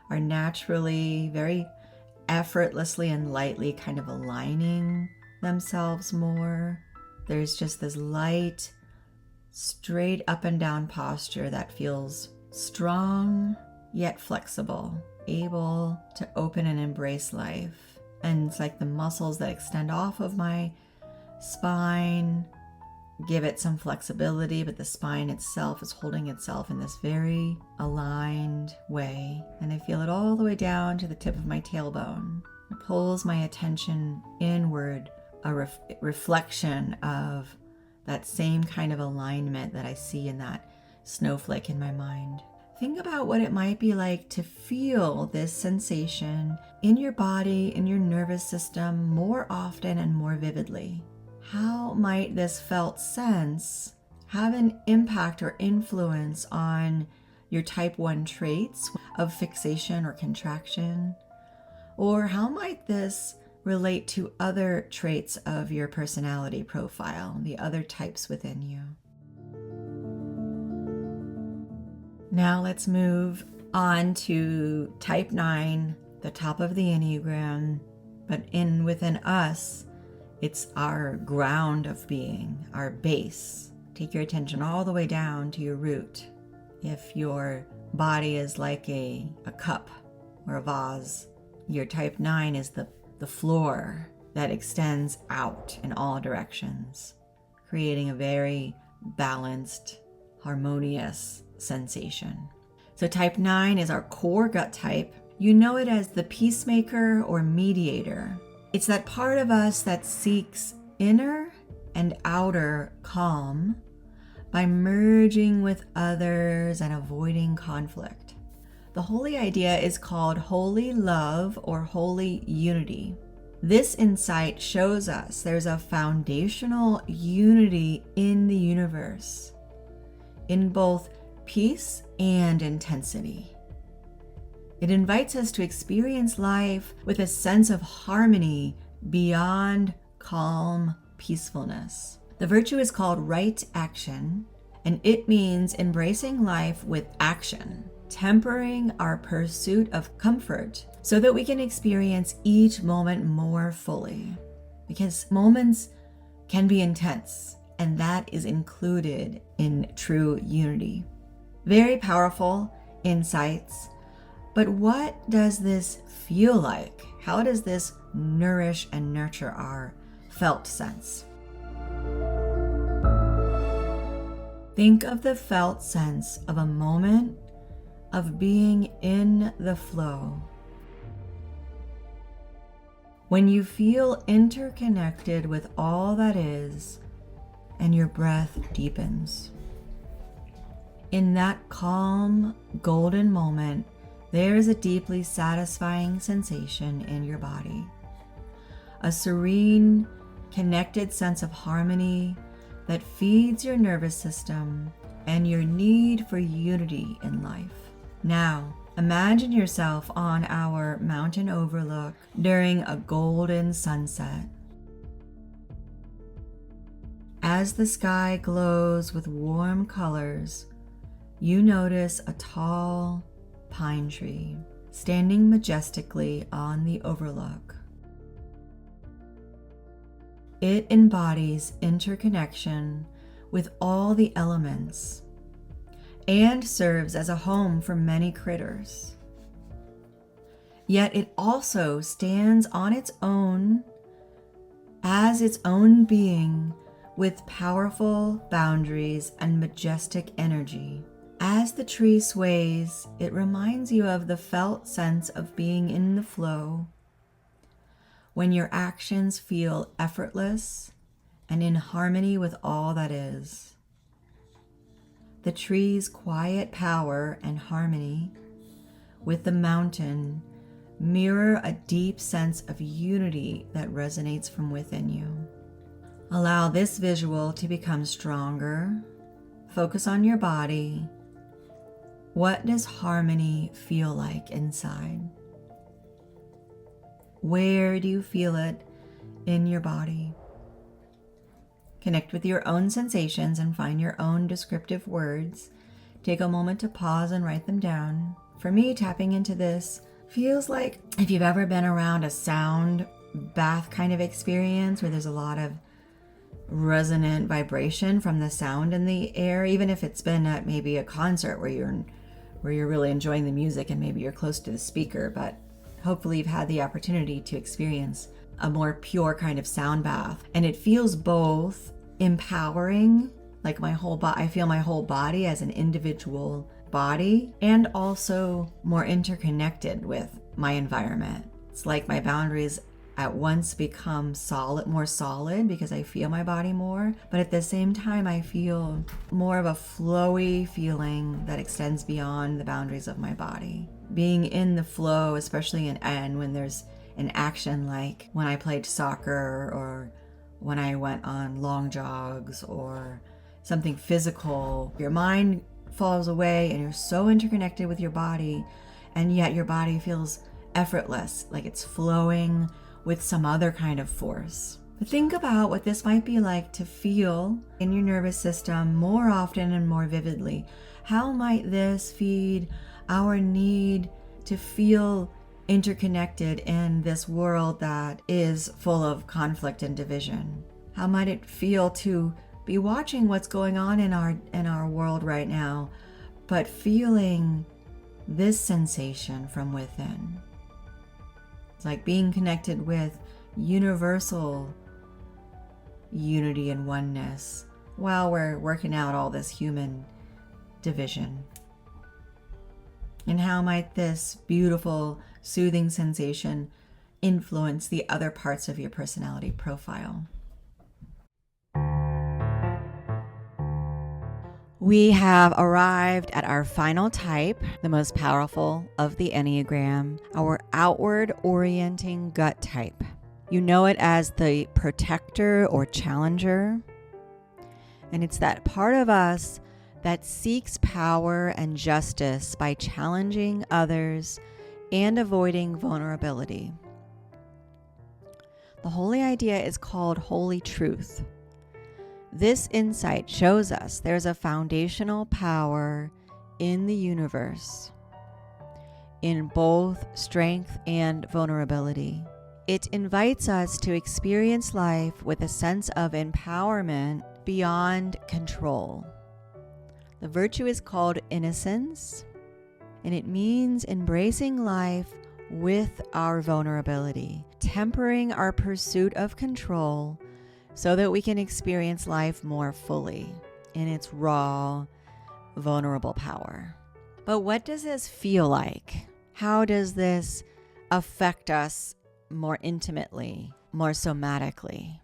are naturally, very effortlessly and lightly kind of aligning themselves more. There's just this light, straight up and down posture that feels strong yet flexible, able to open and embrace life. And it's like the muscles that extend off of my spine give it some flexibility, but the spine itself is holding itself in this very aligned way. And I feel it all the way down to the tip of my tailbone. It pulls my attention inward, a reflection of that same kind of alignment that I see in that snowflake in my mind. Think about what it might be like to feel this sensation in your body, in your nervous system more often and more vividly. How might this felt sense have an impact or influence on your type 1 traits of fixation or contraction? Or how might this relate to other traits of your personality profile, the other types within you? Now let's move on to type 9, the top of the Enneagram, but within us, it's our ground of being, our base. Take your attention all the way down to your root. If your body is like a cup or a vase, your type 9 is the floor that extends out in all directions, creating a very balanced, harmonious sensation. So type 9 is our core gut type. You know it as the peacemaker or mediator. It's that part of us that seeks inner and outer calm by merging with others and avoiding conflict. The holy idea is called holy love or holy unity. This insight shows us there's a foundational unity in the universe, in both peace and intensity. It invites us to experience life with a sense of harmony beyond calm peacefulness. The virtue is called right action, and it means embracing life with action, tempering our pursuit of comfort so that we can experience each moment more fully. Because moments can be intense, and that is included in true unity. Very powerful insights, but what does this feel like? How does this nourish and nurture our felt sense? Think of the felt sense of a moment of being in the flow. When you feel interconnected with all that is and your breath deepens. In that calm, golden moment, there is a deeply satisfying sensation in your body. A serene, connected sense of harmony that feeds your nervous system and your need for unity in life. Now, imagine yourself on our mountain overlook during a golden sunset. As the sky glows with warm colors, you notice a tall pine tree standing majestically on the overlook. It embodies interconnection with all the elements and serves as a home for many critters. Yet it also stands on its own as its own being with powerful boundaries and majestic energy. As the tree sways, it reminds you of the felt sense of being in the flow, when your actions feel effortless and in harmony with all that is. The tree's quiet power and harmony with the mountain mirror a deep sense of unity that resonates from within you. Allow this visual to become stronger. Focus on your body. What does harmony feel like inside? Where do you feel it in your body? Connect with your own sensations and find your own descriptive words. Take a moment to pause and write them down. For me, tapping into this feels like if you've ever been around a sound bath kind of experience where there's a lot of resonant vibration from the sound in the air, even if it's been at maybe a concert where you're really enjoying the music and maybe you're close to the speaker, but hopefully you've had the opportunity to experience a more pure kind of sound bath. And it feels both empowering, like I feel my whole body as an individual body, and also more interconnected with my environment. It's like my boundaries at once become more solid because I feel my body more, but at the same time I feel more of a flowy feeling that extends beyond the boundaries of my body. Being in the flow, especially and when there's an action, like when I played soccer or when I went on long jogs or something physical, your mind falls away and you're so interconnected with your body, and yet your body feels effortless, like it's flowing with some other kind of force. But think about what this might be like to feel in your nervous system more often and more vividly. How might this feed our need to feel interconnected in this world that is full of conflict and division? How might it feel to be watching what's going on in our world right now, but feeling this sensation from within? It's like being connected with universal unity and oneness while we're working out all this human division. And how might this beautiful, soothing sensation influence the other parts of your personality profile? We have arrived at our final type, the most powerful of the Enneagram, our outward orienting gut type. You know it as the protector or challenger. And it's that part of us that seeks power and justice by challenging others and avoiding vulnerability. The holy idea is called holy truth. This insight shows us there's a foundational power in the universe, in both strength and vulnerability. It invites us to experience life with a sense of empowerment beyond control. The virtue is called innocence, and it means embracing life with our vulnerability, tempering our pursuit of control so that we can experience life more fully in its raw, vulnerable power. But what does this feel like? How does this affect us more intimately, more somatically?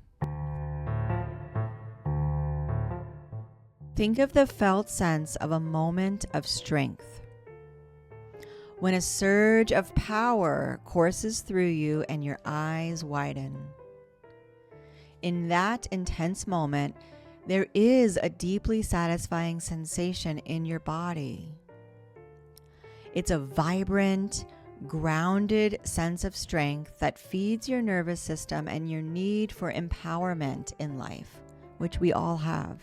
Think of the felt sense of a moment of strength, when a surge of power courses through you and your eyes widen. In that intense moment, there is a deeply satisfying sensation in your body. It's a vibrant, grounded sense of strength that feeds your nervous system and your need for empowerment in life, which we all have.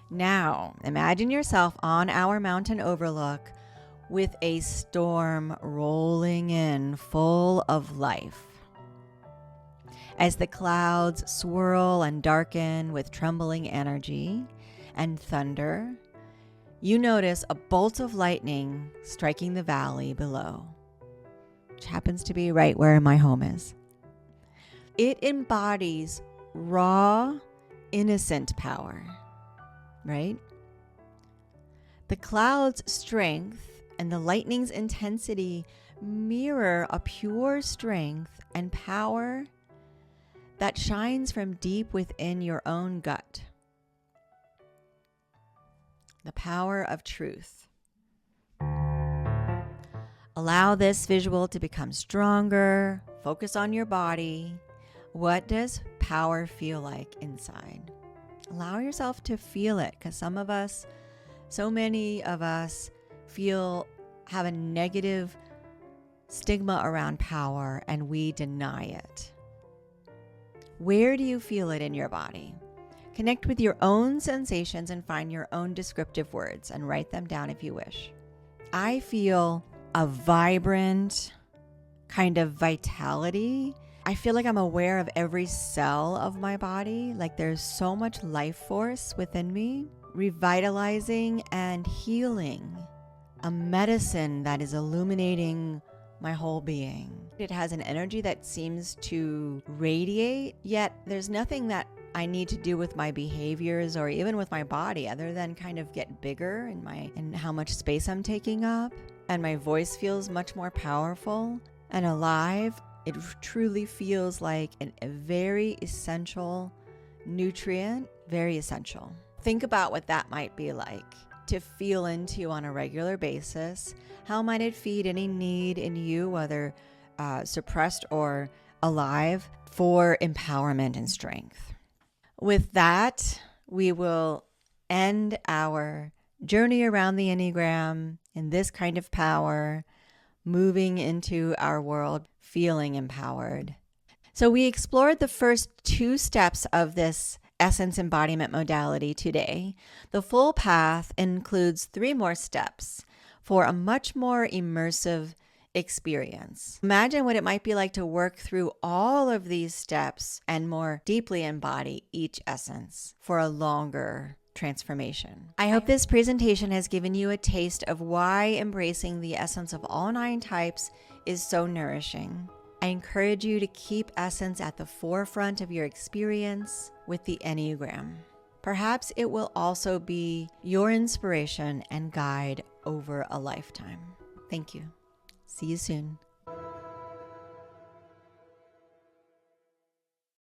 Now, imagine yourself on our mountain overlook with a storm rolling in full of life. As the clouds swirl and darken with trembling energy and thunder, you notice a bolt of lightning striking the valley below, which happens to be right where my home is. It embodies raw, innocent power, right? The cloud's strength and the lightning's intensity mirror a pure strength and power that shines from deep within your own gut. The power of truth. Allow this visual to become stronger. Focus on your body. What does power feel like inside? Allow yourself to feel it, because so many of us have a negative stigma around power and we deny it. Where do you feel it in your body? Connect with your own sensations and find your own descriptive words and write them down if you wish. I feel a vibrant kind of vitality. I feel like I'm aware of every cell of my body, like there's so much life force within me, revitalizing and healing, a medicine that is illuminating my whole being. It has an energy that seems to radiate, yet there's nothing that I need to do with my behaviors or even with my body other than kind of get bigger in how much space I'm taking up. And my voice feels much more powerful and alive. It truly feels like a very essential nutrient, very essential. Think about what that might be like to feel into on a regular basis. How might it feed any need in you, whether suppressed or alive, for empowerment and strength? With that, we will end our journey around the Enneagram in this kind of power, moving into our world feeling empowered. So we explored the first 2 steps of this essence embodiment modality today. The full path includes 3 more steps for a much more immersive experience. Imagine what it might be like to work through all of these steps and more deeply embody each essence for a longer transformation. I hope this presentation has given you a taste of why embracing the essence of all 9 types is so nourishing. I encourage you to keep essence at the forefront of your experience with the Enneagram. Perhaps it will also be your inspiration and guide over a lifetime. Thank you. See you soon.